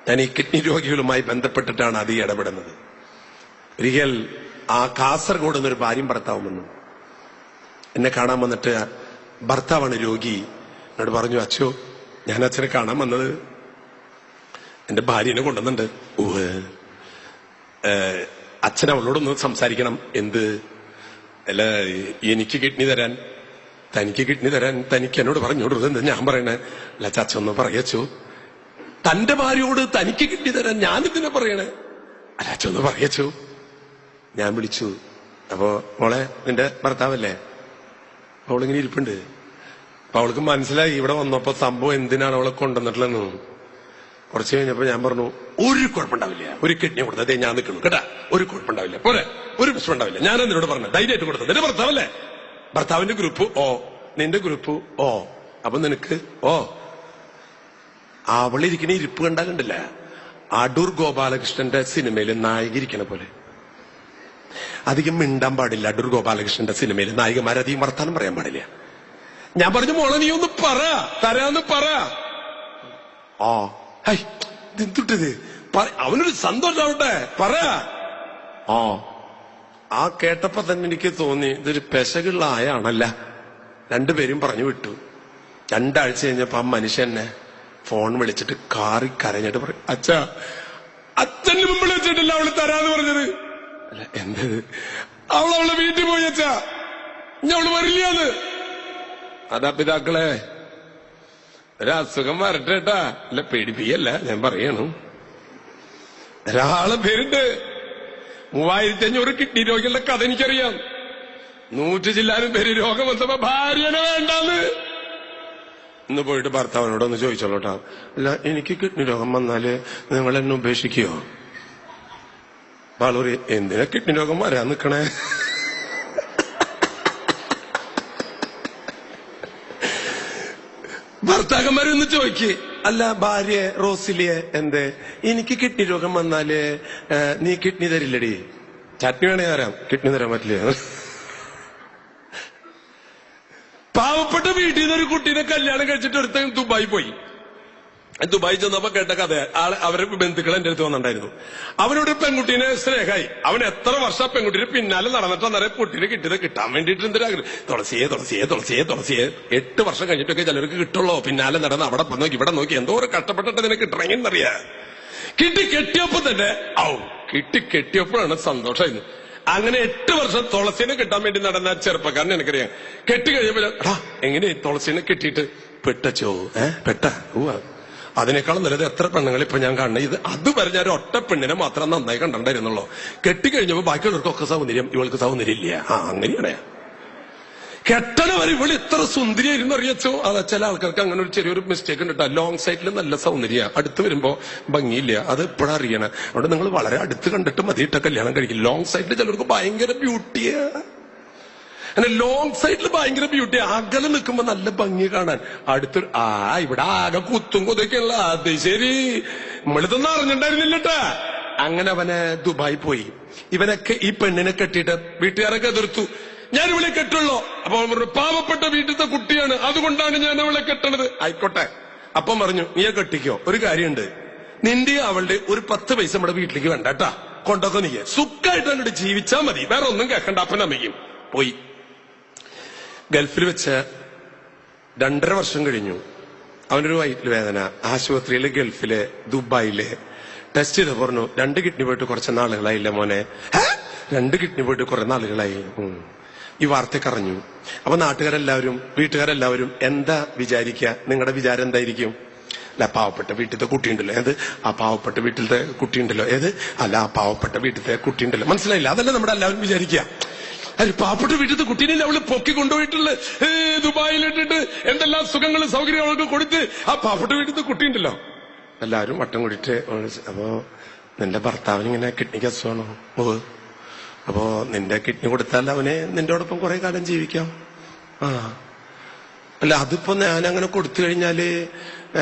ഞാൻ ഈ കിഡ്നി രോഗികളുമായി ബന്ധപ്പെട്ടിട്ടാണ് അധികം ഇടപെടുന്നത്. ഒരിക്കൽ ആ കാസർഗോഡ് നിന്നൊരു ഭാര്യയും ഭർത്താവും വന്നു. എന്നെ കാണാൻ വന്നിട്ട് ഭർത്താവാണ് രോഗി. എന്നോട് പറഞ്ഞു, അച്ഛോ ഞാൻ അച്ഛനെ കാണാൻ വന്നത് എന്റെ ഭാര്യനെ കൊണ്ടുവന്നുണ്ട്. അച്ഛൻ അവളോടൊന്ന് സംസാരിക്കണം. എന്ത്? അല്ല, എനിക്ക് കിഡ്നി തരാൻ, തനിക്ക് കിഡ്നി തരാൻ തനിക്ക് എന്നോട് പറഞ്ഞോടൂ. എന്താ ഞാൻ പറയണേ? അല്ല ചാച്ച ഒന്ന് പറയച്ചോ, തന്റെ ഭാര്യയോട് തനിക്ക് കിഡ്നി തരാൻ ഞാൻ ഇതിനെ പറയണേ? അല്ല അച്ഛ ഒന്ന് പറയച്ചോ. ഞാൻ വിളിച്ചു. അപ്പോ മോളെ, നിന്റെ ഭർത്താവല്ലേ? അവളിങ്ങനെ ഇരിപ്പുണ്ട്. അപ്പൊ അവൾക്ക് മനസ്സിലായി ഇവിടെ വന്നപ്പോ സംഭവം എന്തിനാണ് അവളെ കൊണ്ടുവന്നിട്ടില്ലെന്ന്. കുറച്ച് കഴിഞ്ഞപ്പോ ഞാൻ പറഞ്ഞു, ഒരു കുഴപ്പമുണ്ടാവില്ല, ഒരു കിഡ്നി കൊടുത്തതേ ഞാൻ നിൽക്കുന്നു കേട്ടാ, ഒരു കുഴപ്പമുണ്ടാവില്ല, പോരെ, ഒരു പ്രശ്നം ഉണ്ടാവില്ല. ഞാൻ എന്നോട് പറഞ്ഞു, ധൈര്യമായിട്ട് കൊടുത്തത് നിന്റെ ഭർത്താവല്ലേ? ഭർത്താവിന്റെ ഗ്രൂപ്പ് ഓ, നിന്റെ ഗ്രൂപ്പ് ഓ, അപ്പൊ നിനക്ക് ഓ. അവളിരിക്കണ ഇരിപ്പ് കണ്ടാലുണ്ടല്ല, അടൂർ ഗോപാലകൃഷ്ണന്റെ സിനിമയിൽ നായിക ഇരിക്കണ പോലെ. അധികം മിണ്ടാൻ പാടില്ല. അടൂർ ഗോപാലകൃഷ്ണന്റെ സിനിമയിൽ നായികമാരധികം വർത്താനം പറയാൻ പാടില്ല. ഞാൻ പറഞ്ഞു, മോളെ നീ ഒന്ന് പറ, തരാന്ന് പറ. ആ ഹൈ എന്തുട്ടത്, അവനൊരു സന്തോഷാവട്ടെ, പറ. ആ കേട്ടപ്പോ തന്നെ എനിക്ക് തോന്നി ഇതൊരു പെശകുള്ള ആയാണല്ല. രണ്ടുപേരും പറഞ്ഞു വിട്ടു. 2 ആഴ്ച കഴിഞ്ഞപ്പോ ആ മനുഷ്യനെ ഫോൺ വിളിച്ചിട്ട് കാറി കരഞ്ഞിട്ട് പറയും, അച്ഛാ അച്ഛന് മുമ്പ് വിളിച്ചിട്ടില്ല അവള് തരാന്ന് പറഞ്ഞത്. അല്ല എന്തത്? അവളെ വീട്ടിൽ പോയി അച്ഛാ, ഇനി അവള് വരില്ലാന്ന്. അതാ പിതാക്കളെ, ഒരസുഖം വരട്ടേട്ടാ, അല്ല പേടിപ്പിക്കല്ല, ഞാൻ പറയണു. ഒരാളെ പേരുണ്ട്, 3500 കിഡ്നി രോഗികളുടെ കഥ എനിക്കറിയാം. 100 ചില്ലാനും പേര് രോഗം വന്നപ്പോ ഭാര്യനെ വേണ്ടാന്ന്. ഇന്ന് പോയിട്ട് ഭർത്താവിനോടൊന്ന് ചോദിച്ചോളൂട്ടാ, അല്ല എനിക്ക് കിഡ്നി രോഗം വന്നാല് നിങ്ങൾ എന്നെ ഉപേക്ഷിക്കുകയോ? ബാളൂരി, എന്തിനാ കിഡ്നി രോഗം വരാൻ നിക്കണേ? ഭർത്താക്കന്മാരൊന്ന് ചോദിക്ക്, അല്ല ഭാര്യ റോസിലിയെ, എന്തേ എനിക്ക് കിഡ്നി രോഗം വന്നാല് നീ കിഡ്നി തരില്ലടി? ചട്നി വേണേ തരാം, കിഡ്നി തരാൻ പറ്റില്ല. പാവപ്പെട്ട വീട്ടിൽ നിന്നൊരു കുട്ടീനെ കല്യാണം കഴിച്ചിട്ട് ഒരുത്ത ദുബായി പോയി. ദുബായി ചെന്നപ്പോ കേട്ട കഥ, അവരുടെ ബന്ധുക്കൾ എന്റെ അടുത്ത് വന്നിട്ടുണ്ടായിരുന്നു. അവനോട് പെൺകുട്ടീനെ സ്നേഹമായി. അവൻ എത്ര വർഷം പെൺകുട്ടീനെ പിന്നാലെ നടന്നിട്ട് അന്നേരം കുട്ടീനെ കിട്ടിയത് കിട്ടാൻ വേണ്ടിയിട്ട് എന്തൊരാഗ്രഹം. തുളസിയെ തുളസിയെ തുളസിയെ തുളസിയെ 8 വർഷം കഴിഞ്ഞിട്ടൊക്കെ ചിലർക്ക് കിട്ടുള്ളൂ. പിന്നാലെ നടന്ന് അവിടെ നോക്കി ഇവിടെ നോക്കി എന്തോ ഒരു കഷ്ടപ്പെട്ടിട്ട് ഇതിനെ കിട്ടണമെങ്കിൽ എന്നറിയാ. കെട്ടിയപ്പോ തന്നെ കെട്ടിയപ്പോഴാണ് സന്തോഷമായിരുന്നു. അങ്ങനെ 8 വർഷം തുളസീനെ കിട്ടാൻ വേണ്ടി നടന്ന ചെറുപ്പക്കാരനെ എനിക്കറിയാം. കെട്ടിക്കഴിഞ്ഞപ്പോ എങ്ങനെ തുളസീനെ കെട്ടിയിട്ട് പെട്ടച്ചോ? പെട്ട അതിനേക്കാളും നല്ലത് എത്ര പെണ്ണുങ്ങൾ ഇപ്പൊ ഞാൻ കാണുന്നത്. ഇത് അതുവരെ ഞാൻ ഒറ്റ പെണ്ണിനെ മാത്രം നന്നായി കണ്ടിട്ടുണ്ടായിരുന്നുള്ളൂ. കെട്ടിക്കഴിഞ്ഞപ്പോ ബാക്കിയുള്ളവർക്കൊക്കെ സൗന്ദര്യം, ഇവൾക്ക് സൗന്ദര്യം ഇല്ല. അങ്ങനെയാണ് കെട്ടണ വരെ ഇവള് ഇത്ര സുന്ദരിയായിരുന്നു അറിയച്ചോ. അത് ചില ആൾക്കാർക്ക് അങ്ങനെ ഒരു ചെറിയൊരു മിസ്റ്റേക്ക് ഉണ്ട് കേട്ടോ. ലോങ് സൈഡിൽ നല്ല സൗന്ദര്യ, അടുത്ത് വരുമ്പോ ഭംഗിയില്ല. അത് എപ്പോഴാ അറിയണേ? അവിടെ നിങ്ങൾ വളരെ അടുത്ത് കണ്ടിട്ട് മതിയിട്ട കല്യാണം കഴിക്കും. ലോങ് സൈഡിൽ ചിലർക്ക് ഭയങ്കര ബ്യൂട്ടിയാ. അങ്ങനെ ലോങ് സൈഡിൽ ഭയങ്കര ബ്യൂട്ടി, അകലെ നിൽക്കുമ്പോ നല്ല ഭംഗി കാണാൻ. അടുത്തൊരു ഇവിടെ ആകെ കുത്തും കൊതൊക്കെയുള്ള. അത് ശരി, നമ്മളിതൊന്നും അറിഞ്ഞിട്ടുണ്ടായിരുന്നില്ലട്ടാ. അങ്ങനെ അവന് ദുബായി പോയി. ഇവനൊക്കെ ഈ പെണ്ണിനെ കെട്ടിയിട്ട് വീട്ടുകാരൊക്കെ എതിർത്തു. ഞാൻ ഇവളെ കെട്ടുള്ളൂ. അപ്പൊ അവൻ പറഞ്ഞു, പാവപ്പെട്ട വീട്ടിലത്തെ കുട്ടിയാണ്, അതുകൊണ്ടാണ് ഞാൻ അവളെ കെട്ടണത്. ആയിക്കോട്ടെ. അപ്പം പറഞ്ഞു, നീയെ കെട്ടിക്കോ. ഒരു കാര്യമുണ്ട്, നിന്റെ അവളുടെ ഒരു 10 പൈസ നമ്മുടെ വീട്ടിലേക്ക് വേണ്ട കേട്ടാ, കൊണ്ടൊക്കെ നീ സുഖമായിട്ട് അങ്ങോട്ട് ജീവിച്ചാ മതി, വേറെ ഒന്നും കേൾക്കണ്ട. അപ്പനമ്മയ്ക്കും പോയി. ഗൾഫിൽ വെച്ച് 2.5 വർഷം കഴിഞ്ഞു. അവനൊരു വയറ്റിൽ വേദന. ആശുപത്രിയില് ഗൾഫില് ദുബായില് ടെസ്റ്റ് ചെയ്ത് പറഞ്ഞു, 2 കിഡ്നി പോയിട്ട് കുറച്ച് നാളുകളായില്ല മോനെ. 2 കിഡ്നി പോയിട്ട് കുറെ നാളുകളായി. ഈ വാർത്തയൊക്കെ അറിഞ്ഞു. അപ്പൊ നാട്ടുകാരെല്ലാവരും വീട്ടുകാരെല്ലാവരും എന്താ വിചാരിക്കുക? നിങ്ങളുടെ വിചാരം എന്തായിരിക്കും? അല്ല, പാവപ്പെട്ട വീട്ടിലത്തെ കുട്ടിയുണ്ടല്ലോ. ഏത്? ആ പാവപ്പെട്ട വീട്ടിലത്തെ കുട്ടിയുണ്ടല്ലോ. ഏത്? അല്ല, ആ പാവപ്പെട്ട വീട്ടിലത്തെ കുട്ടിയുണ്ടല്ലോ. മനസ്സിലായില്ല? അതല്ല നമ്മുടെ എല്ലാവരും വിചാരിക്കുക. അത് പാവപ്പെട്ട വീട്ടിലത്തെ കുട്ടീനെ അവള് പൊക്കി കൊണ്ടുപോയിട്ടുള്ള ദുബായിലിട്ടിട്ട് എന്തെല്ലാം സുഖങ്ങളും സൗകര്യവും അവൾക്ക് കൊടുത്ത് ആ പാവപ്പെട്ട വീട്ടിലത്തെ കുട്ടിയുണ്ടല്ലോ. എല്ലാവരും വട്ടം കൂടിയിട്ട്, അപ്പോ നിന്റെ ഭർത്താവിനിങ്ങനെ കിഡ്നിക്ക് അസുഖമാണോ? അപ്പോ നിന്റെ കിഡ്നി കൊടുത്താൽ അവനെ നിന്റോടൊപ്പം കുറെ കാലം ജീവിക്കാം. അല്ല, അതിപ്പോ ഞാൻ അങ്ങനെ കൊടുത്തു കഴിഞ്ഞാല്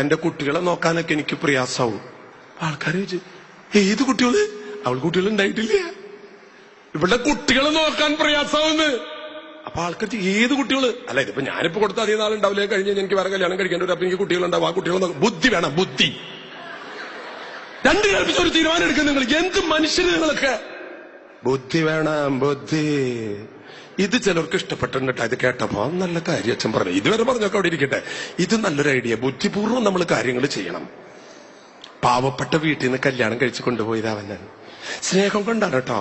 എന്റെ കുട്ടികളെ നോക്കാനൊക്കെ എനിക്ക് പ്രയാസാവും. ആൾക്കാര് ചോദിച്ചു, ഏത് കുട്ടികള്? അവൾ കുട്ടികൾ ഉണ്ടായിട്ടില്ല, ഇവിടെ കുട്ടികളെ നോക്കാൻ പ്രയാസാവുന്ന്. അപ്പൊ ആൾക്കാർ ഏത് കുട്ടികള്? അല്ല, ഇതിപ്പോ ഞാനിപ്പോ കൊടുത്ത അധികം നാളുണ്ടാവില്ലേ, കഴിഞ്ഞ് എനിക്ക് വേറെ കല്യാണം കഴിക്കേണ്ടി വരും. അപ്പൊ എനിക്ക് കുട്ടികളുണ്ടാവും. ആ കുട്ടികളെ ബുദ്ധി വേണം, ബുദ്ധി. രണ്ട് കൽപ്പിച്ച് ഒരു തീരുമാനം എടുക്കുക. നിങ്ങൾ എന്ത് മനുഷ്യന് നിങ്ങളൊക്കെ? ബുദ്ധി വേണം, ബുദ്ധി. ഇത് ചിലർക്ക് ഇഷ്ടപ്പെട്ടിട്ട് ഇത് കേട്ടപ്പോ നല്ല കാര്യം അച്ഛൻ പറഞ്ഞു. ഇതുവരെ പറഞ്ഞൊക്കെ അവിടെ ഇരിക്കട്ടെ. ഇത് നല്ലൊരു ഐഡിയ. ബുദ്ധിപൂർവ്വം നമ്മൾ കാര്യങ്ങൾ ചെയ്യണം. പാവപ്പെട്ട വീട്ടിൽ നിന്ന് കല്യാണം കഴിച്ചു കൊണ്ടുപോയത് അവന് സ്നേഹം കൊണ്ടാണ് കേട്ടോ.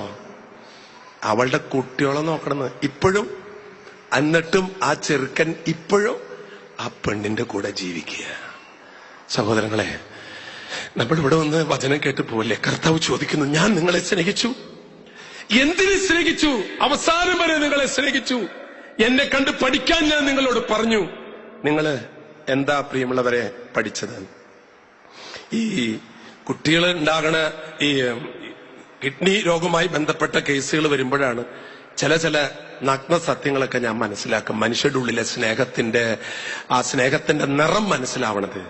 അവളുടെ കുട്ടികളെ നോക്കണമെന്ന് ഇപ്പോഴും. എന്നിട്ടും ആ ചെറുക്കൻ ഇപ്പോഴും ആ പെണ്ണിന്റെ കൂടെ ജീവിക്കുക. സഹോദരങ്ങളെ, നമ്മളിവിടെ വന്ന് വചനം കേട്ട് പോവല്ലേ? കർത്താവ് ചോദിക്കുന്നു, ഞാൻ നിങ്ങളെ സ്നേഹിച്ചു. എന്തിന് സ്നേഹിച്ചു? അവസാനം വരെ നിങ്ങളെ സ്നേഹിച്ചു. എന്നെ കണ്ട് പഠിക്കാൻ ഞാൻ നിങ്ങളോട് പറഞ്ഞു. നിങ്ങള് എന്താ പ്രിയമുള്ളവരെ പഠിച്ചത്? ഈ കുട്ടികൾ ഉണ്ടാകണ ഈ കിഡ്നി രോഗവുമായി ബന്ധപ്പെട്ട കേസുകൾ വരുമ്പോഴാണ് ചില നഗ്ന സത്യങ്ങളൊക്കെ ഞാൻ മനസ്സിലാക്കും. മനുഷ്യരുടെ ഉള്ളിലെ ആ സ്നേഹത്തിന്റെ നിറം മനസ്സിലാവണത്.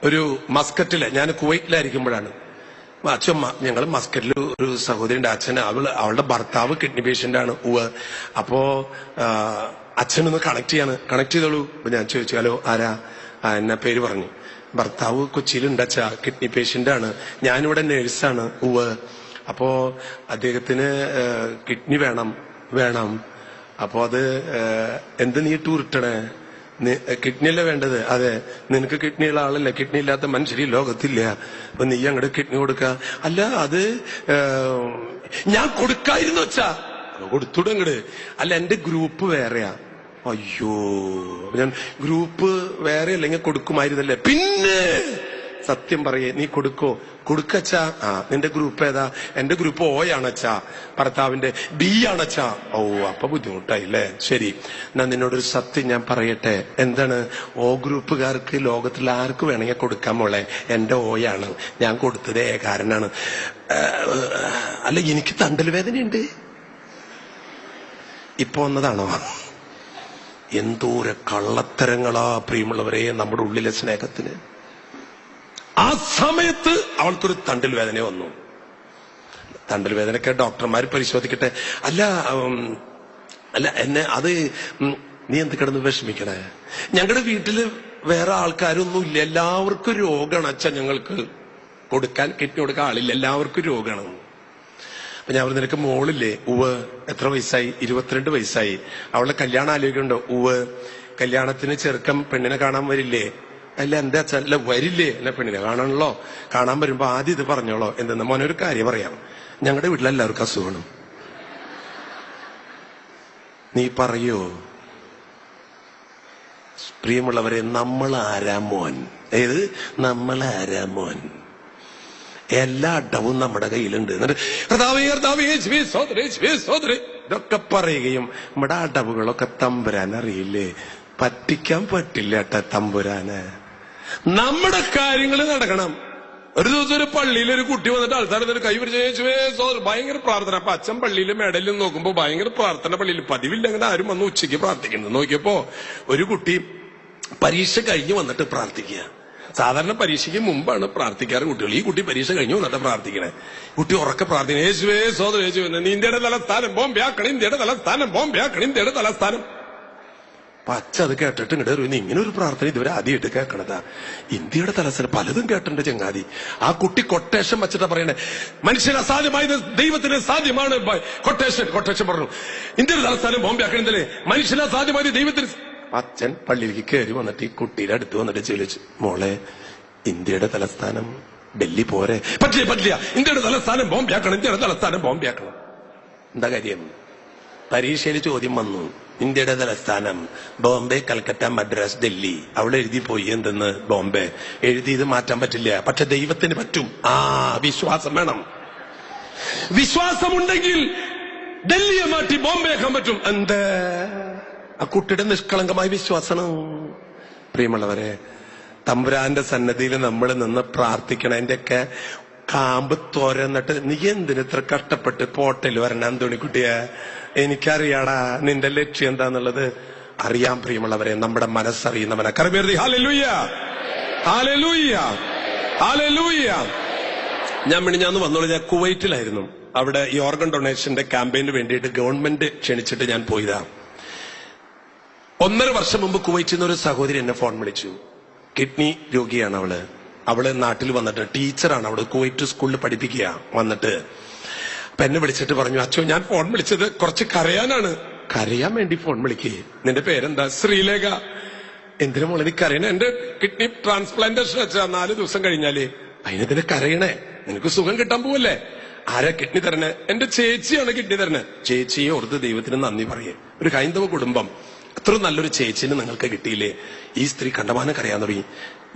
ഒരു മസ്കറ്റില്, ഞാൻ കുവൈറ്റിലായിരിക്കുമ്പോഴാണ് അച്ഛൻ, ഞങ്ങൾ മസ്കറ്റിൽ ഒരു സഹോദരിന്റെ അച്ഛൻ, അവളുടെ ഭർത്താവ് കിഡ്നി പേഷ്യന്റ് ആണ്. അപ്പോ അച്ഛനൊന്ന് കണക്ട് ചെയ്തോളൂ. അപ്പൊ ഞാൻ ചോദിച്ചു, ഹലോ ആരാ? എന്നെ പേര് പറഞ്ഞു. ഭർത്താവ് കൊച്ചിയിലുണ്ട് അച്ഛാ, കിഡ്നി പേഷ്യന്റ് ആണ്. ഞാനിവിടെ നേഴ്സാണ്. അപ്പോ അദ്ദേഹത്തിന് കിഡ്നി വേണം. അപ്പോ അത് എന്ത് നീ ടൂറിട്ടണേ? കിഡ്നിയല്ലേ വേണ്ടത്? അതെ. നിനക്ക് കിഡ്നിയുള്ള ആളല്ലേ? കിഡ്നി ഇല്ലാത്ത മനുഷ്യർ ഈ ലോകത്തില്ല. അപ്പൊ നീ അങ്ങോട്ട് കിഡ്നി കൊടുക്ക. അല്ല, അത് ഞാൻ കൊടുക്കായിരുന്നു വെച്ചാ. കൊടുത്തൂടെ അങ്ങട്. അല്ല, എന്റെ ഗ്രൂപ്പ് വേറെയാ. അയ്യോ, ഞാൻ ഗ്രൂപ്പ് വേറെ അല്ലെങ്കിൽ കൊടുക്കുമായിരുന്നല്ലേ? പിന്നെ സത്യം പറയേ, നീ കൊടുക്കച്ചാ? നിന്റെ ഗ്രൂപ്പ് ഏതാ? എന്റെ ഗ്രൂപ്പ് ഓയാണച്ചാ, ഭർത്താവിന്റെ ബി ആണച്ചാ. ഓ, അപ്പൊ ബുദ്ധിമുട്ടായില്ലേ? ശരി, ഞാൻ നിന്നോടൊരു സത്യം ഞാൻ പറയട്ടെ. എന്താണ്? ഓ ഗ്രൂപ്പുകാർക്ക് ലോകത്തിൽ ആർക്ക് വേണമെങ്കിൽ കൊടുക്കാൻ മോളെ. എന്റെ ഓയാണ്, ഞാൻ കൊടുത്തത് ഏകാരനാണ്. അല്ല, എനിക്ക് തണ്ടൽ വേദനയുണ്ട്. ഇപ്പൊ വന്നതാണോ? എന്തോര കള്ളത്തരങ്ങളാ പ്രിയമുള്ളവരെ നമ്മുടെ ഉള്ളിലെ സ്നേഹത്തിന്. ആ സമയത്ത് അവൾക്കൊരു തണ്ടൽ വേദന വന്നു. തണ്ടൽ വേദനയൊക്കെ ഡോക്ടർമാർ പരിശോധിക്കട്ടെ. അല്ല എന്നെ അത് നീ എന്ത് കിടന്ന് വിഷമിക്കണേ? ഞങ്ങളുടെ വീട്ടില് വേറെ ആൾക്കാരൊന്നും ഇല്ല, എല്ലാവർക്കും രോഗമാണ് അച്ഛൻ. ഞങ്ങൾക്ക് കിഡ്നി കൊടുക്കാൻ ആളില്ല, എല്ലാവർക്കും രോഗമാണ്. അപ്പൊ ഞാൻ പറഞ്ഞു, നിനക്ക് മോളില്ലേ? എത്ര വയസ്സായി? 22 വയസ്സായി. അവളുടെ കല്യാണം ആലോചിക്കുന്നുണ്ടോ? കല്യാണത്തിന് ചെറുക്കം പെണ്ണിനെ കാണാൻ വരില്ലേ? അല്ല, എന്താ അച്ഛൻ? അല്ല, വരില്ലേ? അല്ല, പെണ്ണിനെ കാണാനല്ലോ. കാണാൻ വരുമ്പോ ആദ്യം ഇത് പറഞ്ഞോളോ. എന്തെന്ന് മോനെ, ഒരു കാര്യം പറയാം. ഞങ്ങളുടെ വീട്ടിലെല്ലാവർക്കും അസുഖമാണ്. നീ പറയോ? പ്രിയമുള്ളവരെ, നമ്മൾ ആരാ മോൻ? നമ്മൾ മോൻ? എല്ലാ അടവും നമ്മുടെ കയ്യിലുണ്ട്. ഇതൊക്കെ പറയുകയും നമ്മുടെ അടവുകളൊക്കെ തമ്പുരാൻ അറിയില്ലേ? പറ്റിക്കാൻ പറ്റില്ല കേട്ട തമ്പുരാന്. നമ്മുടെ കാര്യങ്ങൾ നടക്കണം. ഒരു ദിവസം ഒരു പള്ളിയിൽ ഒരു കുട്ടി വന്നിട്ട് ആൾക്കാർ കൈ പിടിച്ച് ഭയങ്കര പ്രാർത്ഥന. അപ്പൊ അച്ഛൻ പള്ളിയിലെ മെഡലിൽ നോക്കുമ്പോ ഭയങ്കര പ്രാർത്ഥന. പള്ളിയിൽ പതിവില്ല അങ്ങനെ ആരും വന്ന് ഉച്ചയ്ക്ക് പ്രാർത്ഥിക്കുന്നത്. നോക്കിയപ്പോ ഒരു കുട്ടി പരീക്ഷ കഴിഞ്ഞ് വന്നിട്ട് പ്രാർത്ഥിക്കുക. സാധാരണ പരീക്ഷയ്ക്ക് മുമ്പാണ് പ്രാർത്ഥിക്കാറ് കുട്ടികൾ. ഈ കുട്ടി പരീക്ഷ കഴിഞ്ഞു വന്നിട്ട് പ്രാർത്ഥിക്കണേ. കുട്ടി ഉറക്കെ പ്രാർത്ഥിക്കണം, യേശുവേ സോദര യേശുവേ, ഇന്ത്യയുടെ തലസ്ഥാനം ബോംബെയാക്കണം, ഇന്ത്യയുടെ തലസ്ഥാനം ബോംബെയാക്കണം, ഇന്ത്യയുടെ തലസ്ഥാനം. അപ്പൊ അച്ഛൻ അത് കേട്ടിട്ട് ഇങ്ങോട്ട് ഇങ്ങനെ ഒരു പ്രാർത്ഥന ഇതുവരെ ആദ്യമായിട്ട് കേൾക്കണതാ. ഇന്ത്യയുടെ തലസ്ഥാനം പലതും കേട്ടിട്ടുണ്ട് ചങ്ങാതി. ആ കുട്ടി കൊട്ടേഷൻ വെച്ചിട്ടാ പറയണേ, മനുഷ്യന് അസാധ്യമായത് ദൈവത്തിന് സാധ്യമാണ്. കൊട്ടേഷൻ പറഞ്ഞു, ഇന്ത്യയുടെ തലസ്ഥാനം ബോംബെയാക്കണേ, മനുഷ്യന് അസാധ്യമായത് ദൈവത്തിന്. അച്ഛൻ പള്ളിയിലേക്ക് കയറി വന്നിട്ട് ഈ കുട്ടിയുടെ അടുത്ത് വന്നിട്ട് ചോദിച്ചു, മോളെ, ഇന്ത്യയുടെ തലസ്ഥാനം ഡൽഹി പോരെ? പറ്റില്ല, ഇന്ത്യയുടെ തലസ്ഥാനം ബോംബെയാക്കണം, ഇന്ത്യയുടെ തലസ്ഥാനം ബോംബെയാക്കണം. എന്താ കാര്യം? പരീക്ഷയിൽ ചോദ്യം വന്നു, ഇന്ത്യയുടെ തലസ്ഥാനം ബോംബെ, കൽക്കട്ട, മദ്രാസ്, ഡൽഹി. അവിടെ എഴുതി പോയി എന്തെന്ന് ബോംബെ. എഴുതിയത് മാറ്റാൻ പറ്റില്ല, പക്ഷെ ദൈവത്തിന് പറ്റും. വിശ്വാസം വേണം. വിശ്വാസമുണ്ടെങ്കിൽ ഡൽഹിയെ മാറ്റി ബോംബെയാക്കാൻ പറ്റും. എന്താ? ആ കുട്ടിയുടെ നിഷ്കളങ്കമായ വിശ്വാസമാണ്. പ്രിയമുള്ളവരെ, തമ്പുരാന്റെ സന്നദ്ധിയിൽ നമ്മൾ നിന്ന് പ്രാർത്ഥിക്കണതിന്റെയൊക്കെ കാമ്പ് തോരന്നിട്ട് നീ എന്തിനിത്ര കഷ്ടപ്പെട്ട് പോട്ടൽ വരണം അന്തോണിക്കുട്ടിയെ? എനിക്കറിയാടാ നിന്റെ ലക്ഷ്യം എന്താന്നുള്ളത്. അറിയാം പ്രിയമുള്ളവരെ, നമ്മുടെ മനസ്സറിയുന്നവനെ കരമേറി. Hallelujah, hallelujah, hallelujah. ഞാൻ വന്നോളൂ. ഞാൻ കുവൈറ്റിലായിരുന്നു. അവിടെ ഈ ഓർഗൻ ഡൊണേഷന്റെ ക്യാമ്പയിന് വേണ്ടിയിട്ട് ഗവൺമെന്റ് ക്ഷണിച്ചിട്ട് ഞാൻ പോയതാ. 1.5 വർഷം മുമ്പ് കുവൈറ്റിൽ നിന്ന് ഒരു സഹോദരി എന്നെ ഫോൺ വിളിച്ചു. കിഡ്നി രോഗിയാണ് അവള്. അവള് നാട്ടിൽ വന്നിട്ട് ടീച്ചറാണ്, അവിടെ കുവൈറ്റ് സ്കൂളിൽ പഠിപ്പിക്കുക. വന്നിട്ട് അപ്പൊ എന്നെ വിളിച്ചിട്ട് പറഞ്ഞു, അച്ഛോ ഞാൻ ഫോൺ വിളിച്ചത് കുറച്ച് കരയാനാണ്. കരയാൻ വേണ്ടി ഫോൺ വിളിക്കേ? നിന്റെ പേരെന്താ? ശ്രീലേഖ. എന്തിനു മോളെ നീ കരയണേ? എന്റെ കിഡ്നി ട്രാൻസ്പ്ലാന്റേഷൻ വെച്ചാ 4 ദിവസം കഴിഞ്ഞാല്. അതിനെതിനെ കരയണേ? നിനക്ക് സുഖം കിട്ടാൻ പോവല്ലേ? ആരാ കിഡ്നി തരണേ? എന്റെ ചേച്ചിയാണ് കിഡ്നി തരണേ. ചേച്ചിയെ ഓർത്ത് ദൈവത്തിന് നന്ദി പറയേ. ഒരു ഹൈന്ദവ കുടുംബം, അത്ര നല്ലൊരു ചേച്ചിന് നിങ്ങൾക്ക് കിട്ടിയില്ലേ? ഈ സ്ത്രീ കണ്ടമാനം കരയാൻ തുടങ്ങി.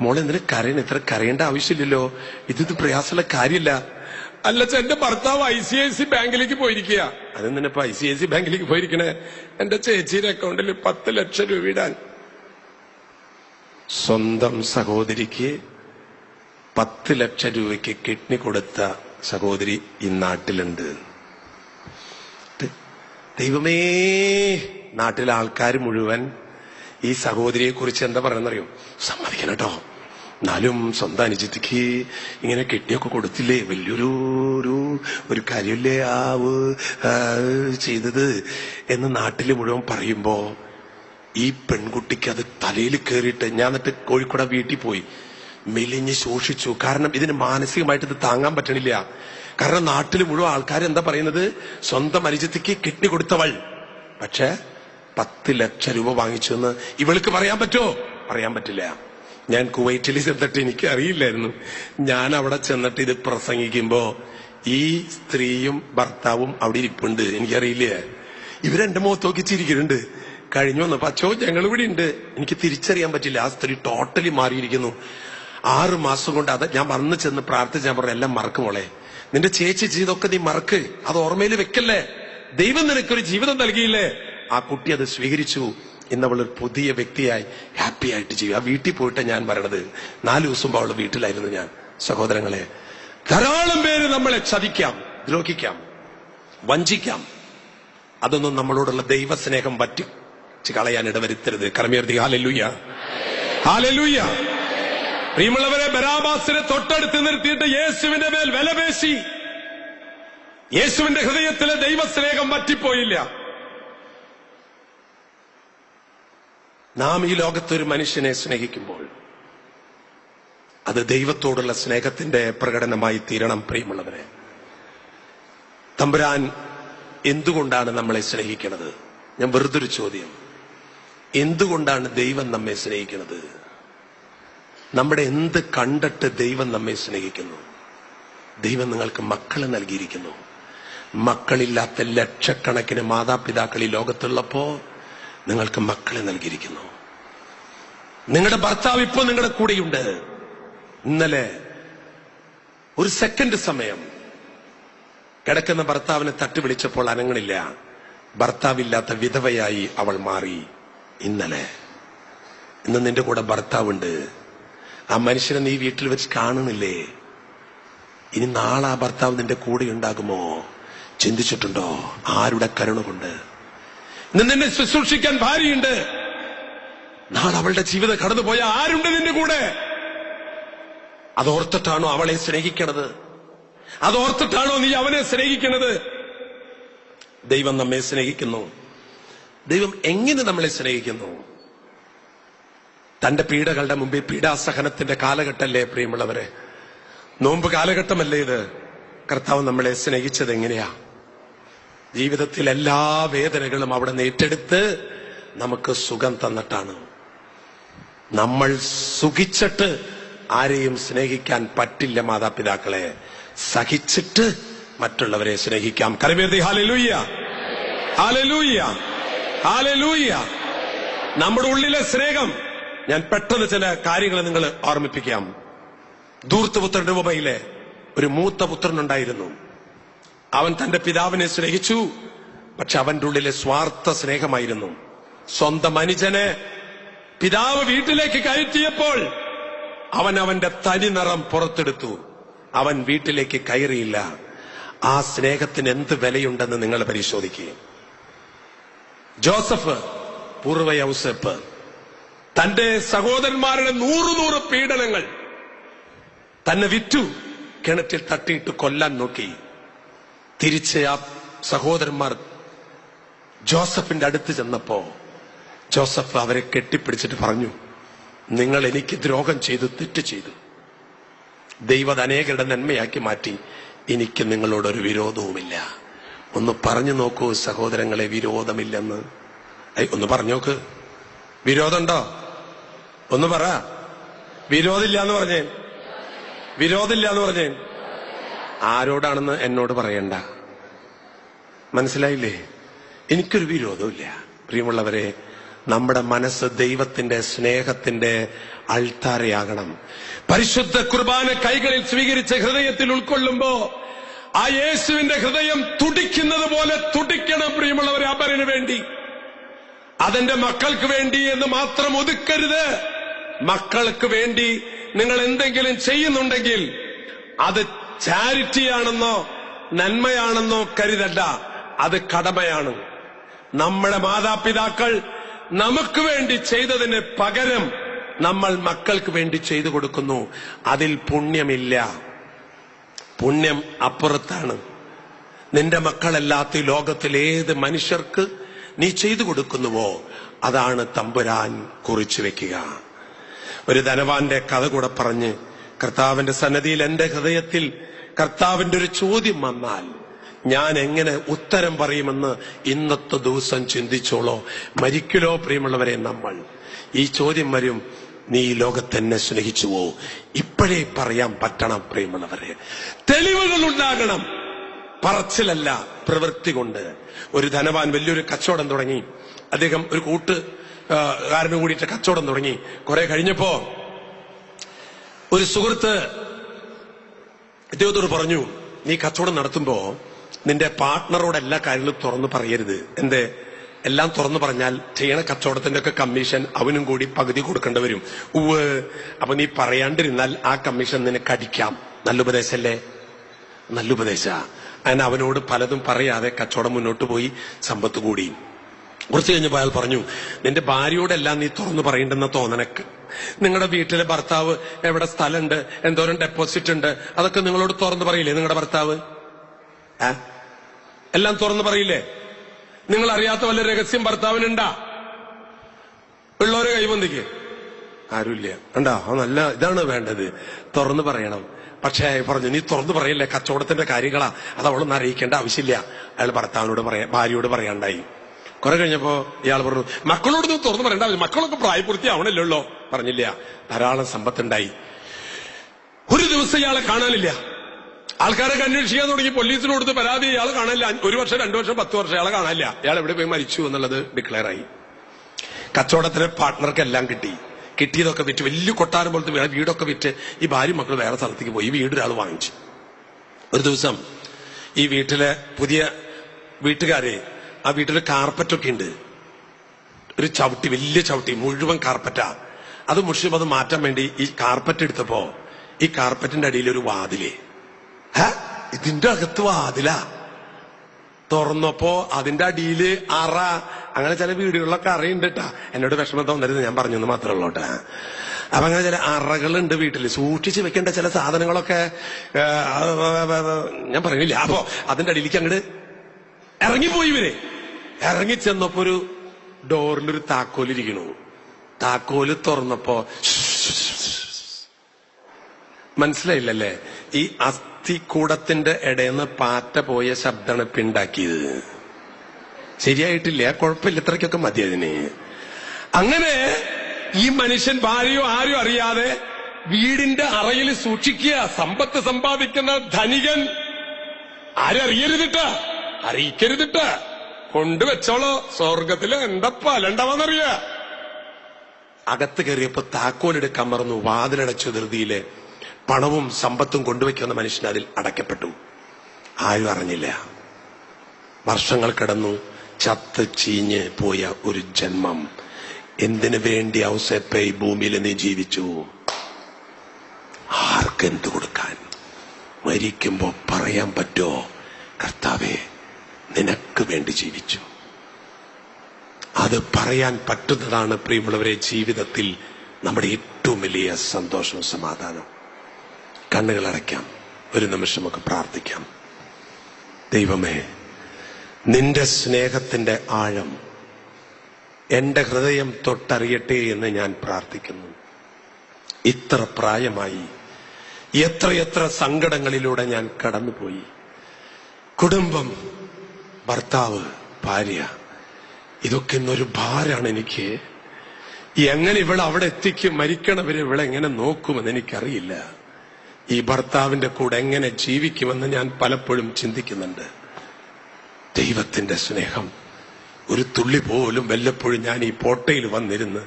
മോളെ എന്തിനു കരയണ? ഇത്ര കരയേണ്ട ആവശ്യമില്ലല്ലോ, ഇത് പ്രയാസമുള്ള കാര്യമില്ല. അല്ല എന്റെ ഭർത്താവ് ICICI ബാങ്കിലേക്ക് പോയിരിക്കുക. അതെന്തിനിപ്പോ ICICI ബാങ്കിലേക്ക് പോയിരിക്കണേ? എന്റെ ചേച്ചിയുടെ അക്കൗണ്ടിൽ 10 ലക്ഷം രൂപ ഇടാൻ. സ്വന്തം സഹോദരിക്ക് 10 ലക്ഷം രൂപയ്ക്ക് കിഡ്നി കൊടുത്ത സഹോദരി ഈ നാട്ടിലുണ്ട്. ദൈവമേ, നാട്ടിലെ ആൾക്കാർ മുഴുവൻ ഈ സഹോദരിയെ കുറിച്ച് എന്താ പറയുന്നറിയോ? സമ്മതിക്കണം കേട്ടോ, എന്നാലും സ്വന്തം അനുജത്തിക്ക് ഇങ്ങനെ കിഡ്നിയൊക്കെ കൊടുത്തില്ലേ, വലിയൊരു കാര്യമില്ലേ ചെയ്തത് എന്ന് നാട്ടില് മുഴുവൻ പറയുമ്പോ ഈ പെൺകുട്ടിക്ക് അത് തലയിൽ കയറിയിട്ട്, ഞാൻ എന്നിട്ട് കോഴിക്കോട് വീട്ടിൽ പോയി മെലിഞ്ഞ് ശോഷിച്ചു. കാരണം ഇതിന് മാനസികമായിട്ട് ഇത് താങ്ങാൻ പറ്റണില്ല. കാരണം നാട്ടിൽ മുഴുവൻ ആൾക്കാർ എന്താ പറയുന്നത്? സ്വന്തം അനുജത്തിക്ക് കിഡ്നി കൊടുത്തവൾ പക്ഷെ 10 ലക്ഷം രൂപ വാങ്ങിച്ചു എന്ന് ഇവൾക്ക് പറയാൻ പറ്റുമോ? പറയാൻ പറ്റില്ല. ഞാൻ കുവൈറ്റിൽ ചെന്നിട്ട് എനിക്ക് അറിയില്ലായിരുന്നു. ഞാൻ അവിടെ ചെന്നിട്ട് ഇത് പ്രസംഗിക്കുമ്പോ ഈ സ്ത്രീയും ഭർത്താവും അവിടെ ഇരിപ്പുണ്ട്. എനിക്കറിയില്ല, ഇവരെന്റെ മുഖത്ത് നോക്കി ചിരിക്കുന്നുണ്ട്. കഴിഞ്ഞു വന്നപ്പോ അച്ചോ ഞങ്ങൾ ഇവിടെ ഉണ്ട്. എനിക്ക് തിരിച്ചറിയാൻ പറ്റില്ല. ആ സ്ത്രീ ടോട്ടലി മാറിയിരിക്കുന്നു. 6 മാസം കൊണ്ട് അത് ഞാൻ വന്ന് ചെന്ന് പ്രാർത്ഥിച്ച് ഞാൻ പറഞ്ഞു, എല്ലാം മറക്കുമോളെ, നിന്റെ ചേച്ചി ചെയ്തൊക്കെ നീ മറക്ക്, അത് ഓർമ്മയിൽ വെക്കല്ലേ. ദൈവം നിനക്കൊരു ജീവിതം നൽകിയില്ലേ. ആ കുട്ടി അത് സ്വീകരിച്ചു. ഇന്നവളൊരു പുതിയ വ്യക്തിയായി ഹാപ്പി ആയിട്ട് ചെയ്യും. ആ വീട്ടിൽ പോയിട്ട് ഞാൻ പറയണത്, 4 ദിവസം അവളുടെ വീട്ടിലായിരുന്നു ഞാൻ. സഹോദരങ്ങളെ, ധാരാളം പേര് നമ്മളെ ചതിക്കാം, ദ്രോഹിക്കാം, വഞ്ചിക്കാം. അതൊന്നും നമ്മളോടുള്ള ദൈവസ്നേഹം വറ്റിച്ച് കളയാൻ ഇടവരുത്തരുത്. കർമ്മീർത്തി. Hallelujah, hallelujah. പ്രിയമുള്ളവരെ, ബരാബാസിനെ തൊട്ടടുത്ത് നിർത്തിയിട്ട് യേശുവിന്റെ മേൽ വിലപേശി. യേശുവിന്റെ ഹൃദയത്തിലെ ദൈവസ്നേഹം വറ്റിപ്പോയില്ല. നാം ഈ ലോകത്തൊരു മനുഷ്യനെ സ്നേഹിക്കുമ്പോൾ അത് ദൈവത്തോടുള്ള സ്നേഹത്തിന്റെ പ്രകടനമായി തീരണം. പ്രിയമുള്ളവരെ, തമ്പുരാൻ എന്തുകൊണ്ടാണ് നമ്മളെ സ്നേഹിക്കുന്നത്? ഞാൻ വെറുതൊരു ചോദ്യം, എന്തുകൊണ്ടാണ് ദൈവം നമ്മെ സ്നേഹിക്കുന്നത്? നമ്മുടെ എന്ത് കണ്ടിട്ട് ദൈവം നമ്മെ സ്നേഹിക്കുന്നു? ദൈവം നിങ്ങൾക്ക് മക്കളെ നൽകിയിരിക്കുന്നു. മക്കളില്ലാത്ത ലക്ഷക്കണക്കിന് മാതാപിതാക്കൾ ഈ ലോകത്തുള്ളപ്പോ നിങ്ങൾക്ക് മക്കളെ നൽകിയിരിക്കുന്നു. നിങ്ങളുടെ ഭർത്താവ് ഇപ്പോ നിങ്ങളുടെ കൂടെയുണ്ട്. ഇന്നലെ ഒരു സെക്കൻഡ് സമയം കിടക്കുന്ന ഭർത്താവിനെ തട്ടി വിളിച്ചപ്പോൾ അനങ്ങണില്ല. ഭർത്താവില്ലാത്ത വിധവയായി അവൾ മാറി. ഇന്ന് നിന്റെ കൂടെ ഭർത്താവുണ്ട്. ആ മനുഷ്യനെ നീ വീട്ടിൽ വെച്ച് കാണുന്നില്ലേ? ഇനി നാളെ ആ ഭർത്താവ് നിന്റെ കൂടെ ഉണ്ടാകുമോ? ചിന്തിച്ചിട്ടുണ്ടോ? ആരുടെ കരുണ കൊണ്ട്? ഇന്ന് നിന്നെ ശുശ്രൂഷിക്കാൻ ഭാര്യയുണ്ട്. നാളെ അവളുടെ ജീവിതം കടന്നുപോയ ആരുണ്ട് നിന്റെ കൂടെ? അതോർത്തിട്ടാണോ അവളെ സ്നേഹിക്കണത്? അതോർത്തിട്ടാണോ നീ അവനെ സ്നേഹിക്കുന്നത്? ദൈവം നമ്മെ സ്നേഹിക്കുന്നു. ദൈവം എങ്ങനെ നമ്മളെ സ്നേഹിക്കുന്നു? തന്റെ പീഡകളുടെ മുമ്പിൽ പീഡാസഹനത്തിന്റെ കാലഘട്ടമല്ലേ പ്രിയമുള്ളവരെ? നോമ്പ് കാലഘട്ടമല്ലേ ഇത്? കർത്താവ് നമ്മളെ സ്നേഹിച്ചത് എങ്ങനെയാ? ജീവിതത്തിൽ എല്ലാ വേദനകളും അവിടെ ഏറ്റെടുത്ത് നമുക്ക് സുഖം തന്നിട്ടാണ്. നമ്മൾ സുഖിച്ചിട്ട് ആരെയും സ്നേഹിക്കാൻ പറ്റില്ല മാതാപിതാക്കളെ. സഹിച്ചിട്ട് മറ്റുള്ളവരെ സ്നേഹിക്കാം. കരമേർത്തി. Hallelujah, hallelujah, hallelujah. നമ്മുടെ ഉള്ളിലെ സ്നേഹം, ഞാൻ പെട്ടെന്ന് ചില കാര്യങ്ങൾ നിങ്ങൾ ഓർമ്മിപ്പിക്കാം. ധൂർത്തപുത്രന്റെ ഉപമയിലെ ഒരു മൂത്ത പുത്രനുണ്ടായിരുന്നു. അവൻ തന്റെ പിതാവിനെ സ്നേഹിച്ചു. പക്ഷെ അവന്റെ ഉള്ളിലെ സ്വാർത്ഥ സ്നേഹമായിരുന്നു. സ്വന്തം അനുജനെ പിതാവ് വീട്ടിലേക്ക് കയറ്റിയപ്പോൾ അവൻ അവന്റെ തനി നിറം പുറത്തെടുത്തു. അവൻ വീട്ടിലേക്ക് കയറിയില്ല. ആ സ്നേഹത്തിന് എന്ത് വിലയുണ്ടെന്ന് നിങ്ങൾ പരിശോധിക്കുക. ജോസഫ്, പൂർവ്വ യൗസേപ്പ്, തന്റെ സഹോദരന്മാരുടെ 100 പീഡനങ്ങൾ തന്നെ വിറ്റു കിണറ്റിൽ തട്ടിയിട്ട് കൊല്ലാൻ നോക്കി. തിരിച്ച് ആ സഹോദരന്മാർ ജോസഫിന്റെ അടുത്ത് ചെന്നപ്പോ ജോസഫ് അവരെ കെട്ടിപ്പിടിച്ചിട്ട് പറഞ്ഞു, നിങ്ങൾ എനിക്ക് ദ്രോഹം ചെയ്തു, തെറ്റ് ചെയ്തു. ദൈവം അനേകരുടെ നന്മയാക്കി മാറ്റി. എനിക്ക് നിങ്ങളോടൊരു വിരോധവുമില്ല. ഒന്ന് പറഞ്ഞു നോക്കൂ സഹോദരങ്ങളെ, വിരോധമില്ലെന്ന്. ഒന്ന് പറഞ്ഞു നോക്ക്. വിരോധമുണ്ടോ? ഒന്ന് പറ. വിരോധമില്ല എന്ന് പറഞ്ഞേ. വിരോധമില്ല എന്ന് പറഞ്ഞേ. ആരോടാണെന്ന് എന്നോട് പറയണ്ട. മനസ്സിലായില്ലേ? എനിക്കൊരു വിരോധമില്ല. പ്രിയമുള്ളവരെ, നമ്മുടെ മനസ്സ് ദൈവത്തിന്റെ സ്നേഹത്തിന്റെ അൾത്താരയാകണം. പരിശുദ്ധ കുർബാന കൈകളിൽ സ്വീകരിച്ച ഹൃദയത്തിൽ ഉൾക്കൊള്ളുമ്പോ ആ യേശുവിന്റെ ഹൃദയം തുടിക്കുന്നത് പോലെ തുടിക്കണം. പ്രിയമുള്ളവരെ, അപരന് വേണ്ടി, അതെന്റെ മക്കൾക്ക് വേണ്ടി എന്ന് മാത്രം ഒതുക്കരുത്. മക്കൾക്ക് വേണ്ടി നിങ്ങൾ എന്തെങ്കിലും ചെയ്യുന്നുണ്ടെങ്കിൽ അത് ചാരിറ്റിയാണെന്നോ നന്മയാണെന്നോ കരുതണ്ട, അത് കടമയാണ്. നമ്മുടെ മാതാപിതാക്കൾ നമുക്ക് വേണ്ടി ചെയ്തതിന് പകരം നമ്മൾ മക്കൾക്ക് വേണ്ടി ചെയ്തു കൊടുക്കുന്നു. അതിൽ പുണ്യമില്ല. പുണ്യം അപ്പുറത്താണ്. നിന്റെ മക്കളല്ലാത്ത ലോകത്തിൽ ഏത് മനുഷ്യർക്ക് നീ ചെയ്തു കൊടുക്കുന്നുവോ അതാണ് തമ്പുരാൻ കുറിച്ചു വെക്കുക. ഒരു ധനവാന്റെ കഥ കൂടെ പറഞ്ഞ് കർത്താവിന്റെ സന്നദ്ധിയിൽ എന്റെ ഹൃദയത്തിൽ കർത്താവിന്റെ ഒരു ചോദ്യം വന്നാൽ ഞാൻ എങ്ങനെ ഉത്തരം പറയുമെന്ന് ഇന്നത്തെ ദിവസം ചിന്തിച്ചോളോ. മരിക്കലോ പ്രിയമുള്ളവരെ, നമ്മൾ ഈ ചോദ്യം വരും, നീ ഈ ലോകത്തെന്നെ സ്നേഹിച്ചുവോ? ഇപ്പോഴേ പറയാൻ പറ്റണം പ്രിയമുള്ളവരെ. തെളിവുകൾ ഉണ്ടാകണം, പറച്ചിലല്ല, പ്രവൃത്തി കൊണ്ട്. ഒരു ധനവാൻ വലിയൊരു കച്ചവടം തുടങ്ങി. അദ്ദേഹം ഒരു കൂട്ടുകാരനും കൂടിയിട്ട് കച്ചവടം തുടങ്ങി. കുറെ കഴിഞ്ഞപ്പോ ഒരു സുഹൃത്ത് ഇദ്ദേഹത്തോട് പറഞ്ഞു, നീ കച്ചവടം നടത്തുമ്പോ നിന്റെ പാർട്ട്ണറോട് എല്ലാ കാര്യങ്ങളും തുറന്നു പറയരുത്. എന്തേ? എല്ലാം തുറന്നു പറഞ്ഞാൽ ചെയ്യണ കച്ചവടത്തിന്റെ ഒക്കെ കമ്മീഷൻ അവനും കൂടി പകുതി കൊടുക്കേണ്ടി വരും. അപ്പൊ നീ പറയാണ്ടിരുന്നാൽ ആ കമ്മീഷൻ നിനക്ക് അടിക്കാം. നല്ല ഉപദേശല്ലേ? നല്ല ഉപദേശ. അങ്ങനെ അവനോട് പലതും പറയാതെ കച്ചവടം മുന്നോട്ട് പോയി, സമ്പത്ത് കൂടി. കുറച്ച് കഴിഞ്ഞപ്പോൾ അയാൾ പറഞ്ഞു, നിന്റെ ഭാര്യയോടെല്ലാം നീ തുറന്നു പറയണ്ടെന്ന തോന്നനക്ക്. നിങ്ങളുടെ വീട്ടിലെ ഭർത്താവ് എവിടെ സ്ഥലമുണ്ട്, എന്തോരം ഡെപ്പോസിറ്റ് ഉണ്ട്, അതൊക്കെ നിങ്ങളോട് തുറന്നു പറയില്ലേ നിങ്ങളുടെ ഭർത്താവ്? എല്ലാം തുറന്നു പറയില്ലേ? നിങ്ങൾ അറിയാത്ത വല്ല രഹസ്യം ഭർത്താവിനുണ്ടാ? ഉള്ളവരെ കൈബന്ധിക്ക്. ആരുമില്ല. ഉണ്ടാ? നല്ല ഇതാണ് വേണ്ടത്, തുറന്നു പറയണം. പക്ഷേ പറഞ്ഞു, നീ തുറന്നു പറയില്ലേ, കച്ചവടത്തിന്റെ കാര്യങ്ങളാ, അത് അവളൊന്നും അറിയിക്കേണ്ട ആവശ്യമില്ല. അയാൾ ഭർത്താവിനോട് ഭാര്യയോട് പറയാണ്ടായി. കുറെ കഴിഞ്ഞപ്പോ ഇയാൾ പറഞ്ഞു, മക്കളോട് നീ തുറന്നു പറയണ്ട, മക്കളൊക്കെ പ്രായപൂർത്തിയാവണല്ലോ. പറഞ്ഞില്ല. ധാരാളം സമ്പത്തുണ്ടായി. ഒരു ദിവസം ഇയാളെ കാണാനില്ല. ആൾക്കാരൊക്കെ അന്വേഷിക്കാൻ തുടങ്ങി. പോലീസിന് കൊടുത്ത് പരാതി, ഇയാൾ കാണാനില്ല. 1 വർഷം 2 വർഷം 10 വർഷം ഇയാളെ കാണാനില്ല. ഇയാൾ എവിടെ പോയി മരിച്ചു എന്നുള്ളത് ഡിക്ലെയർ ആയി. കച്ചവടത്തിലെ പാർട്ട്ണർക്ക് എല്ലാം കിട്ടി. കിട്ടിയതൊക്കെ വിറ്റ് വലിയ കൊട്ടാരം പോലത്തെ വീടൊക്കെ വിറ്റ് ഈ ഭാര്യ മക്കൾ വേറെ സ്ഥലത്തേക്ക് പോയി. ഈ വീട് ഒരാൾ വാങ്ങിച്ചു. ഒരു ദിവസം ഈ വീട്ടിലെ പുതിയ വീട്ടുകാരെ, ആ വീട്ടിൽ കാർപ്പറ്റൊക്കെ ഉണ്ട്. ഒരു ചവിട്ടി, വലിയ ചവിട്ടി, മുഴുവൻ കാർപ്പറ്റാ. അത് മുഷിയും. അത് മാറ്റാൻ വേണ്ടി ഈ കാർപ്പറ്റ് എടുത്തപ്പോ ഈ കാർപ്പറ്റിന്റെ അടിയിൽ ഒരു വാതില്. ഇതിന്റെ അകത്ത് വാതിലാ. തുറന്നപ്പോ അതിന്റെ അടിയില് അറ. അങ്ങനെ ചില വീടുകളിലൊക്കെ അറയുണ്ട് കേട്ടാ. എന്നോട് വിഷമം തോന്നരുത്, ഞാൻ പറഞ്ഞെന്ന് മാത്രമേ ഉള്ളൂട്ടാ. അപ്പൊ അങ്ങനെ ചില അറകളുണ്ട് വീട്ടിൽ, സൂക്ഷിച്ച് വെക്കേണ്ട ചില സാധനങ്ങളൊക്കെ ഞാൻ പറഞ്ഞില്ല. അപ്പൊ അതിന്റെ അടിയിലേക്ക് അങ്ങോട്ട് ഇറങ്ങിപ്പോയി ഇവര്. ഇറങ്ങിച്ചെന്നപ്പോ ഒരു ഡോറിലൊരു താക്കോലിരിക്കണു. താക്കോല് തുറന്നപ്പോ മനസ്സിലായില്ലല്ലേ? ഈ അസ്ഥിക്കൂടത്തിന്റെ ഇടയിന്ന് പാറ്റ പോയ ശബ്ദമാണ് പിണ്ടാക്കിയത്. ശരിയായിട്ടില്ല, കുഴപ്പമില്ല, ഇത്രയ്ക്കൊക്കെ മതി അതിന്. അങ്ങനെ ഈ മനുഷ്യൻ ഭാര്യയോ ആരും അറിയാതെ വീടിന്റെ അറയിൽ സൂക്ഷിക്കുക. സമ്പത്ത് സമ്പാദിക്കുന്ന ധനികൻ. ആരും അറിയിക്കരുതിട്ട കൊണ്ടുവച്ചോളോ. സ്വർഗത്തില് എന്താ പലണ്ടവന്നറിയ. അകത്ത് കയറിയപ്പോ താക്കോലെടുക്കാൻ മറന്നു. വാതിലടച്ചു. ധൃതിയിലെ പണവും സമ്പത്തും കൊണ്ടുവയ്ക്കുന്ന മനുഷ്യൻ അതിൽ അടയ്ക്കപ്പെട്ടു. ആരും അറിഞ്ഞില്ല. വർഷങ്ങൾ കിടന്നു. ചത്ത് ചീഞ്ഞ് പോയ ഒരു ജന്മം. എന്തിനു വേണ്ടി ഔസേപ്പേ ഈ ഭൂമിയിൽ നീ ജീവിച്ചു? ആർക്കെന്ത് കൊടുക്കാൻ? മരിക്കുമ്പോ പറയാൻ പറ്റുമോ, കർത്താവേ നിനക്ക് വേണ്ടി ജീവിച്ചു? അത് പറയാൻ പറ്റുന്നതാണ് പ്രിയമുള്ളവരെ ജീവിതത്തിൽ നമ്മുടെ ഏറ്റവും വലിയ സന്തോഷവും സമാധാനം. കണ്ണുകൾ അടയ്ക്കാം, ഒരു നിമിഷമൊക്കെ പ്രാർത്ഥിക്കാം. ദൈവമേ, നിന്റെ സ്നേഹത്തിന്റെ ആഴം എന്റെ ഹൃദയം തൊട്ടറിയട്ടെ എന്ന് ഞാൻ പ്രാർത്ഥിക്കുന്നു. ഇത്ര പ്രായമായി എത്രയെത്ര സങ്കടങ്ങളിലൂടെ ഞാൻ കടന്നുപോയി. കുടുംബം, ഭർത്താവ്, ഭാര്യ, ഇതൊക്കെ ഇന്നൊരു ഭാരാണ് എനിക്ക്. എങ്ങനെ ഇവളെ അവിടെ എത്തിക്കും, മരിക്കണവരെ ഇവളെ എങ്ങനെ നോക്കുമെന്ന് എനിക്കറിയില്ല. ഈ ഭർത്താവിന്റെ കൂടെ എങ്ങനെ ജീവിക്കുമെന്ന് ഞാൻ പലപ്പോഴും ചിന്തിക്കുന്നുണ്ട്. ദൈവത്തിന്റെ സ്നേഹം ഒരു തുള്ളി പോലും വല്ലപ്പോഴും ഞാൻ ഈ പോട്ടയിൽ വന്നിരുന്ന്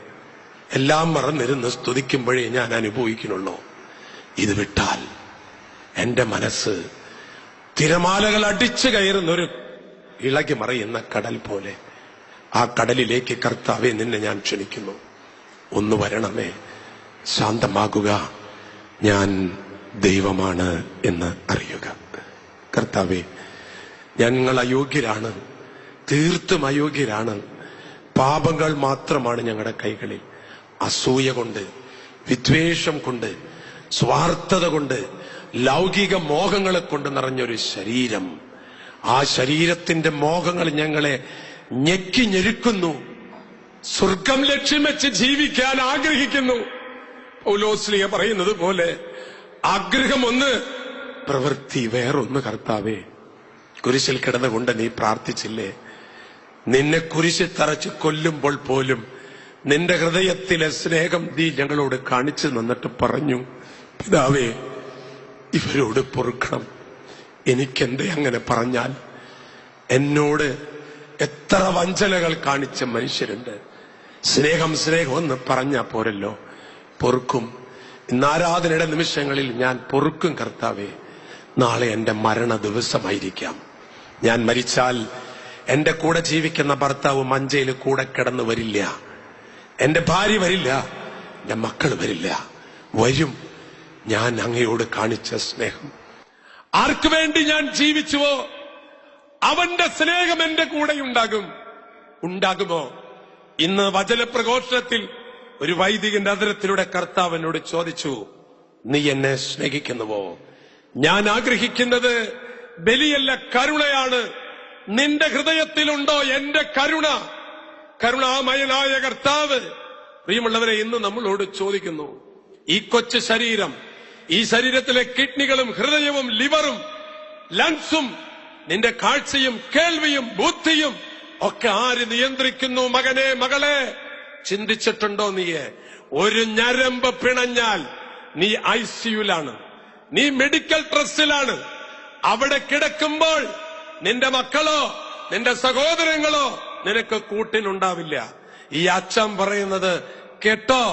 എല്ലാം മറന്നിരുന്ന് സ്തുതിക്കുമ്പോഴേ ഞാൻ അനുഭവിക്കുന്നുള്ളൂ. ഇത് വിട്ടാൽ എന്റെ മനസ്സ് തിരമാലകൾ അടിച്ചു കയറുന്നൊരു ഇളകി മറിയുന്ന കടൽ പോലെ. ആ കടലിലേക്ക് കർത്താവെ നിന്നെ ഞാൻ ക്ഷണിക്കുന്നു. ഒന്ന് വരണമേ, ശാന്തമാകുക, ഞാൻ ദൈവമാണ് എന്ന് അറിയുക. കർത്താവെ, ഞങ്ങൾ അയോഗ്യരാണ്, തീർത്തും അയോഗ്യരാണ്. പാപങ്ങൾ മാത്രമാണ് ഞങ്ങളുടെ കൈകളിൽ. അസൂയ കൊണ്ട്, വിദ്വേഷം കൊണ്ട്, സ്വാർത്ഥത കൊണ്ട്, ലൗകിക മോഹങ്ങളെ കൊണ്ട് നിറഞ്ഞൊരു ശരീരം. ആ ശരീരത്തിന്റെ മോഹങ്ങൾ ഞങ്ങളെ ഞെക്കി ഞെരുക്കുന്നു. സ്വർഗം ലക്ഷ്യം വെച്ച് ജീവിക്കാൻ ആഗ്രഹിക്കുന്നു. പൗലോസ്ലീഹ പറയുന്നത് പോലെ ആഗ്രഹം ഒന്ന്, പ്രവൃത്തി വേറൊന്ന്. കർത്താവേ, കുരിശിൽ കിടന്നുകൊണ്ട് നീ പ്രാർത്ഥിച്ചില്ലേ? നിന്നെ കുരിശിൽ തറച്ച് കൊല്ലുമ്പോൾ പോലും നിന്റെ ഹൃദയത്തിലെ സ്നേഹം നീ ഞങ്ങളോട് കാണിച്ചു നിന്നിട്ട് പറഞ്ഞു, പിതാവേ, ഇവരോട് പൊറുക്കണം. എനിക്കെന്തേ അങ്ങനെ പറഞ്ഞാൽ? എന്നോട് എത്ര വഞ്ചനകൾ കാണിച്ച മനുഷ്യരുണ്ട്. സ്നേഹം സ്നേഹമെന്ന് പറഞ്ഞാ പോരല്ലോ, പൊറുക്കും. ഇന്ന് ആരാധനയുടെ നിമിഷങ്ങളിൽ ഞാൻ പൊറുക്കും. കർത്താവേ, നാളെ എന്റെ മരണ ദിവസമായിരിക്കാം. ഞാൻ മരിച്ചാൽ എന്റെ കൂടെ ജീവിക്കുന്ന ഭർത്താവ് മഞ്ചയിൽ കൂടെ കിടന്നു വരില്ല, എന്റെ ഭാര്യ വരില്ല, എന്റെ മക്കൾ വരില്ല. വരും ഞാൻ അങ്ങയോട് കാണിച്ച സ്നേഹം. ആർക്കു വേണ്ടി ഞാൻ ജീവിച്ചുവോ അവന്റെ സ്നേഹം എന്റെ കൂടെ ഉണ്ടാകുമോ? ഇന്ന് വചനപ്രഘോഷണത്തിൽ ഒരു വൈദികന്റെ അതിരത്തിലൂടെ കർത്താവിനോട് ചോദിച്ചു, നീ എന്നെ സ്നേഹിക്കുന്നുവോ? ഞാൻ ആഗ്രഹിക്കുന്നത് ബലിയല്ല, കരുണയാണ്. നിന്റെ ഹൃദയത്തിലുണ്ടോ എന്റെ കരുണ? കരുണാമയനായ കർത്താവ്, പ്രിയമുള്ളവരെ, ഇന്ന് നമ്മളോട് ചോദിക്കുന്നു, ഈ കൊച്ചു ശരീരം, ഈ ശരീരത്തിലെ കിഡ്നികളും ഹൃദയവും ലിവറും ലങ്സും നിന്റെ കാഴ്ചയും കേൾവിയും ബുദ്ധിയും ഒക്കെ ആര് നിയന്ത്രിക്കുന്നു? മകനെ, മകളെ, ചിന്തിച്ചിട്ടുണ്ടോ നീ? ഒരു ഞരമ്പ് പിണഞ്ഞാൽ നീ ICUലാണ്, നീ മെഡിക്കൽ ട്രസ്റ്റിലാണ്. അവിടെ കിടക്കുമ്പോൾ നിന്റെ മക്കളോ നിന്റെ സഹോദരങ്ങളോ നിനക്ക് കൂട്ടിനുണ്ടാവില്ല. ഈ അച്ഛൻ പറയുന്നത് കേട്ടോ,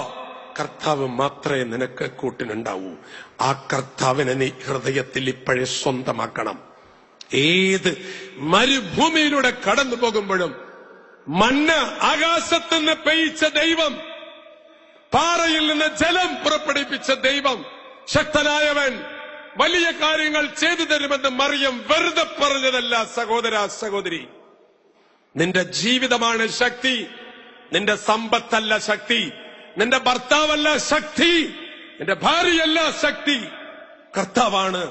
കർത്താവ് മാത്രമേ നിനക്ക് കൂട്ടിനുണ്ടാവൂ. ആ കർത്താവിനെ നീ ഹൃദയത്തിൽ ഇപ്പോഴേ സ്വന്തമാക്കണം. ഏത് മരുഭൂമിയിലൂടെ കടന്നു പോകുമ്പോഴും മന്ന ആകാശത്ത് നിന്ന് പെയ്ച്ച ദൈവം, പാറയിൽ നിന്ന് ജലം പുറപ്പെടുവിപ്പിച്ച ദൈവം, ശക്തനായവൻ വലിയ കാര്യങ്ങൾ ചെയ്തു തരുമെന്ന് മറിയം വെറുതെ പറഞ്ഞതല്ല. സഹോദര, സഹോദരി, നിന്റെ ജീവിതമാണ് ശക്തി, നിന്റെ സമ്പത്തല്ല ശക്തി, നിന്റെ ഭർത്താവല്ല ശക്തി, നിന്റെ ഭാര്യയല്ല ശക്തി, കർത്താവാണ്.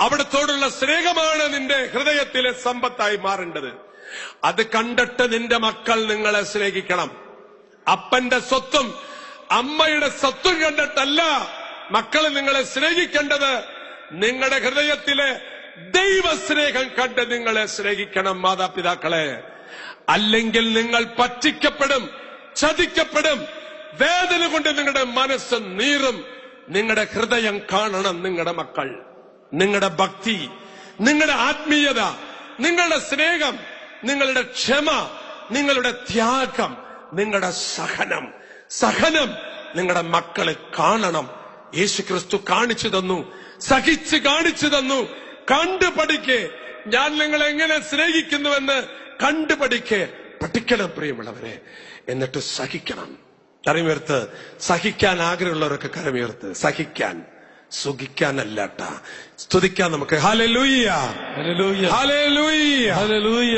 അവിടത്തോടുള്ള സ്നേഹമാണ് നിന്റെ ഹൃദയത്തിലെ സമ്പത്തായി മാറേണ്ടത്. അത് കണ്ടിട്ട് നിന്റെ മക്കൾ നിങ്ങളെ സ്നേഹിക്കണം. അപ്പന്റെ സ്വത്തും അമ്മയുടെ സ്വത്തും കണ്ടിട്ടല്ല മക്കൾ നിങ്ങളെ സ്നേഹിക്കേണ്ടത്. നിങ്ങളുടെ ഹൃദയത്തിലെ ദൈവസ്നേഹം കണ്ട് നിങ്ങളെ സ്നേഹിക്കണം മാതാപിതാക്കളെ. അല്ലെങ്കിൽ നിങ്ങൾ പറ്റിക്കപ്പെടും, ചതിക്കപ്പെടും, വേദന കൊണ്ട് നിങ്ങളുടെ മനസ്സ് നീറും. നിങ്ങളുടെ ഹൃദയം കാണണം നിങ്ങളുടെ മക്കൾ. നിങ്ങളുടെ ഭക്തി, നിങ്ങളുടെ ആത്മീയത, നിങ്ങളുടെ സ്നേഹം, നിങ്ങളുടെ ക്ഷമ, നിങ്ങളുടെ ത്യാഗം, നിങ്ങളുടെ സഹനം നിങ്ങളുടെ മക്കളെ കാണണം. യേശുക്രിസ്തു കാണിച്ചു തന്നു, സഹിച്ച് കാണിച്ചു തന്നു. കണ്ടുപഠിക്കേ, ഞാൻ നിങ്ങളെ എങ്ങനെ സ്നേഹിക്കുന്നുവെന്ന് കണ്ടുപഠിക്കേ. പഠിക്കണം പ്രിയമുള്ളവരെ, എന്നിട്ട് സഹിക്കണം. കരമുയർത്ത്. സഹിക്കാൻ ആഗ്രഹമുള്ളവരൊക്കെ കരമുയർത്ത്. സഹിക്കാൻ, സുഖിക്കാനല്ലാട്ടാ, സ്തുതിക്കാൻ നമുക്ക്. Hallelujah, hallelujah, hallelujah, hallelujah.